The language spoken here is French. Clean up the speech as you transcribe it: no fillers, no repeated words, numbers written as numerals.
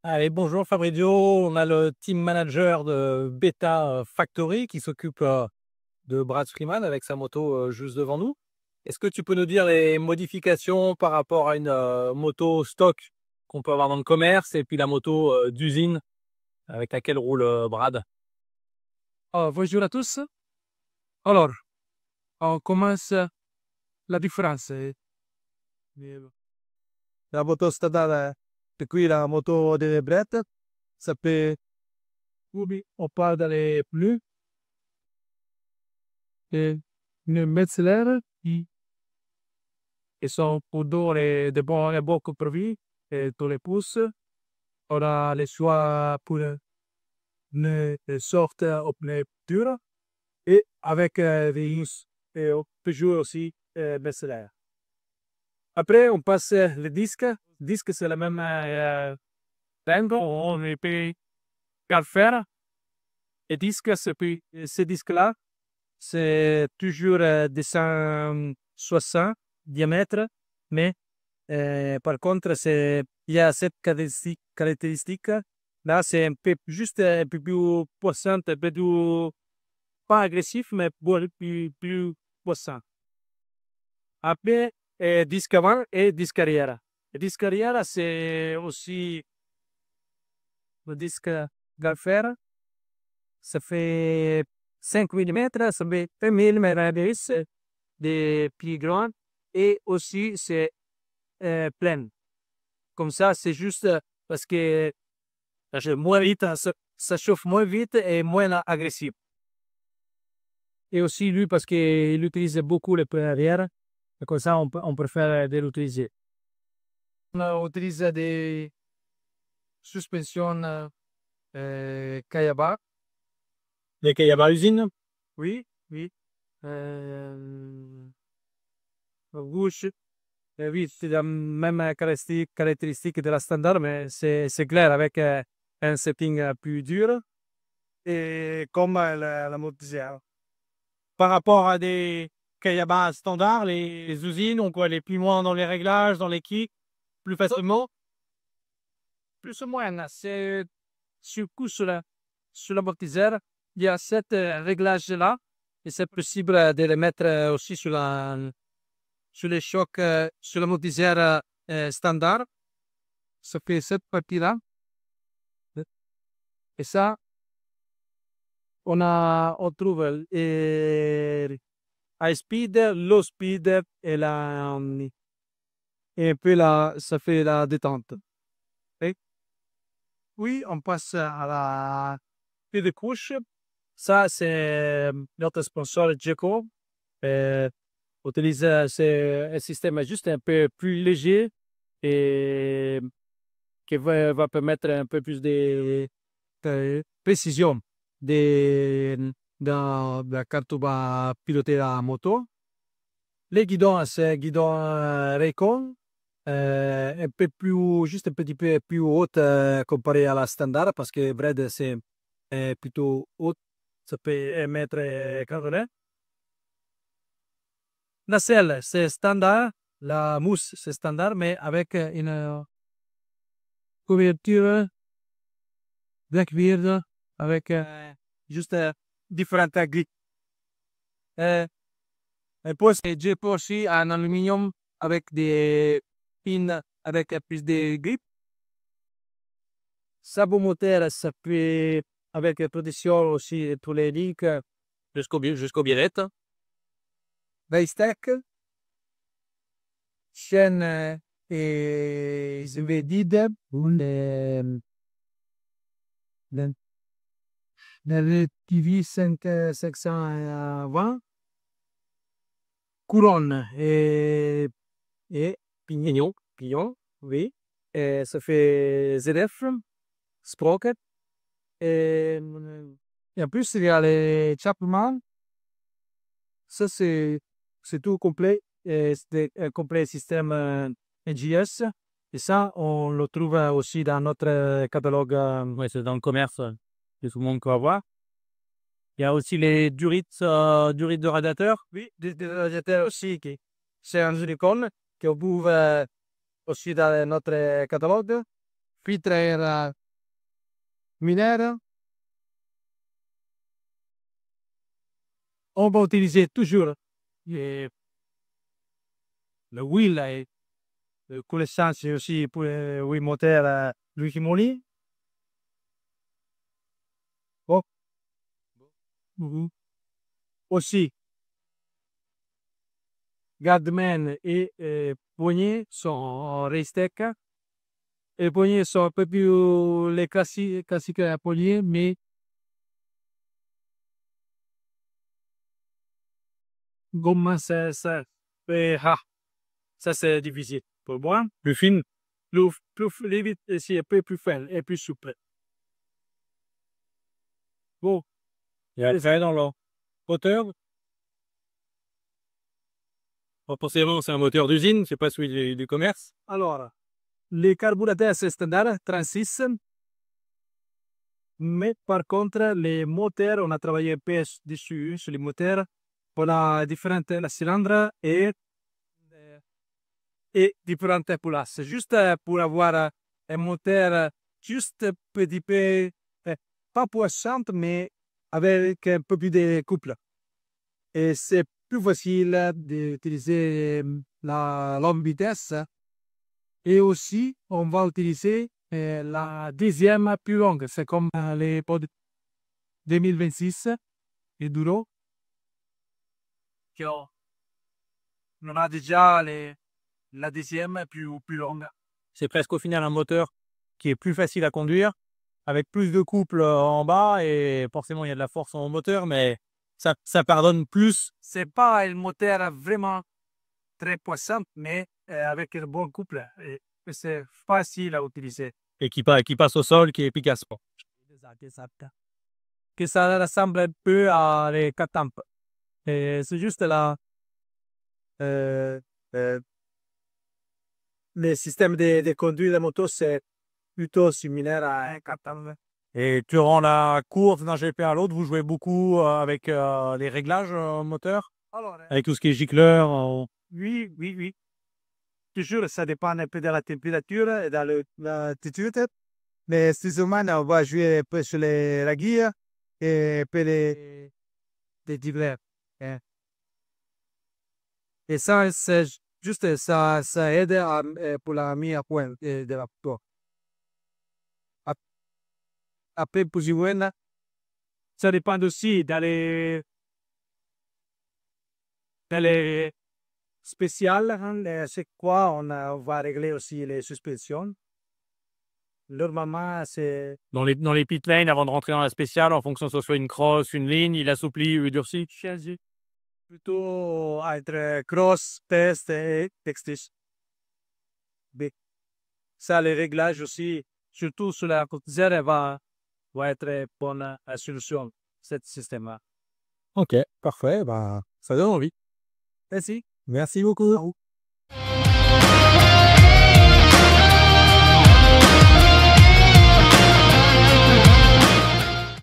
Allez, bonjour Fabrizio, on a le team manager de Beta Factory qui s'occupe de Brad Freeman avec sa moto juste devant nous. Est-ce que tu peux nous dire les modifications par rapport à une moto stock qu'on peut avoir dans le commerce et puis la moto d'usine avec laquelle roule Brad? Bonjour à tous. Alors, on commence la différence. La moto standard, de qui la moto de Brett, ça peut, oui, on parle dans les pneus, et une Metzeler qui sont pour donner de bons compromis et tous les pouces. On a le choix pour une sorte au pneu dur et avec des use et on peut jouer aussi Metzeler. Après, on passe le disque. Le disque, c'est le même tango. On peut faire. Et disque, ce disque-là, c'est toujours 260 diamètre, mais par contre, il y a cette caractéristique. Là, c'est un peu juste un peu plus puissant, un peu plus, pas agressif, mais plus puissant. Après, disque avant et disque arrière. Le disque arrière, c'est aussi le disque Galfer. Ça fait 5 mm, ça fait 1 mm de plus grand. Et aussi, c'est plein. Comme ça, c'est juste parce que moins vite, ça chauffe moins vite et moins agressif. Et aussi, lui, parce qu'il utilise beaucoup le pneus arrière. Et comme ça, on préfère de l'utiliser. On utilise des suspensions Kayaba. Les Kayaba usine? Oui, oui. Gauche. Oui, c'est la même caractéristique de la standard, mais c'est clair avec un setting plus dur. Et comme la Montezère. Par rapport à des Kayaba standards, les usines, on peut aller plus loin dans les réglages, dans les kicks, plus facilement. Plus ou moins, c'est surtout sur l'amortisseur, il y a cet réglage-là, et c'est possible de le mettre aussi sur les chocs, sur l'amortisseur standard. Ça fait cette partie-là. Et ça, on trouve high speed, low speed et un peu là, ça fait la détente. Et oui, on passe à la pied de couche. Ça, c'est notre sponsor Jeco. Utilise c'est un système juste un peu plus léger et qui va permettre un peu plus de précision quand tu vas piloter la moto. Les guidons, c'est guidon Raycon, un peu plus, juste un petit peu plus haute comparé à la standard parce que Bread, c'est plutôt haute. Ça peut émettre 80. La selle, c'est standard. La mousse, c'est standard, mais avec une couverture de cuir avec juste différentes grippes. Et puis, j'ai aussi un aluminium avec des pins avec plus de grippe. Sabot moteur, ça peut avec protection aussi tous les leaks jusqu'au bien-être. Veistack, chaîne et vedide, le TV 520, couronne et pignon, oui. Et ça fait ZF, sprocket. Et en plus, il y a les Chapman. Ça, c'est tout complet. C'est un complet système NGS. Et ça, on le trouve aussi dans notre catalogue. Ouais, c'est dans le commerce que tout le monde peut avoir. Il y a aussi les durites, durites de radiateur. Oui, des radiateurs aussi. C'est un silicone qu'on trouve aussi dans notre catalogue. filtre à air minaire. On va utiliser toujours le huile et le coulissance aussi pour le huile moteur Luigi Moli. Bon. Aussi, Guardman et poignées sont en Reistec. Et les poignées sont un peu plus les classiques à poignées, mais gomme, ça c'est difficile pour moi. Plus fine, plus vite, et c'est un peu plus fin et plus souple. Bon. Il y a le dans le moteur. Potentiellement, c'est un moteur d'usine, c'est pas celui du commerce. Alors, les carburateurs c'est standard 36. Mais par contre, les moteurs, on a travaillé un peu dessus, sur les moteurs, pour la différentes cylindres et différentes places. Juste pour avoir un moteur juste un petit peu, pas puissant, mais avec un peu plus de couple. Et c'est plus facile d'utiliser la longue vitesse. Et aussi, on va utiliser la deuxième plus longue. C'est comme les pods 2026 et Duro. On a déjà la deuxième plus longue. C'est presque au final un moteur qui est plus facile à conduire, avec plus de couple en bas, et forcément il y a de la force en moteur, mais ça pardonne plus. C'est pas un moteur vraiment très puissant, mais avec un bon couple. Et c'est facile à utiliser. Et qui passe au sol, qui est efficace. Exact. Que ça ressemble un peu à les Catamp. Et c'est juste là. Le système de conduite de moto, c'est plutôt similaire à un Catamp. Et durant la course d'un GP à l'autre, vous jouez beaucoup avec les réglages moteur, Alors, avec tout ce qui est gicleur. oui. Toujours, ça dépend un peu de la température et de l'altitude. Mais souvent, on va jouer un peu sur la guille et un peu les divers. Et ça, c'est juste ça aide pour la mise à point de la moto. Après, plus ou moins, ça dépend aussi dans les spéciales. C'est quoi, on va régler aussi les suspensions. Normalement, c'est Dans les pit lanes, avant de rentrer dans la spéciale, en fonction que ce soit une cross, une ligne, il assouplit ou il durcit. plutôt entre cross, test et textus. Mais ça, les réglages aussi, surtout sur la côtière, va être bonne solution, ce système-là. Ok, parfait, bah, ça donne envie. Merci. Merci beaucoup. Au revoir.